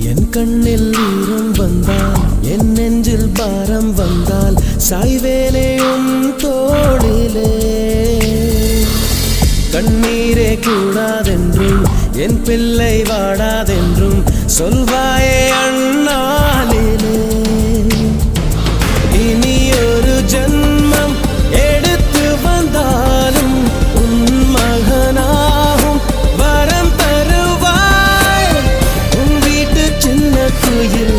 என் கண்ணில் ஈரம் வந்தால் என் நெஞ்சில் பாரம் வந்தால் சாய்வேனே உன் தோளிலே கண்ணீரே கூடாதென்றும் என் பிள்ளை வாடாதென்றும் சொல்வாயே அண்ணாளிலே இனி ஒரு ஜன்மம் எடுத்து வந்தாலும் உன் மகனாகும் வரம் தருவாய் உன் வீட்டு சின்ன குயில்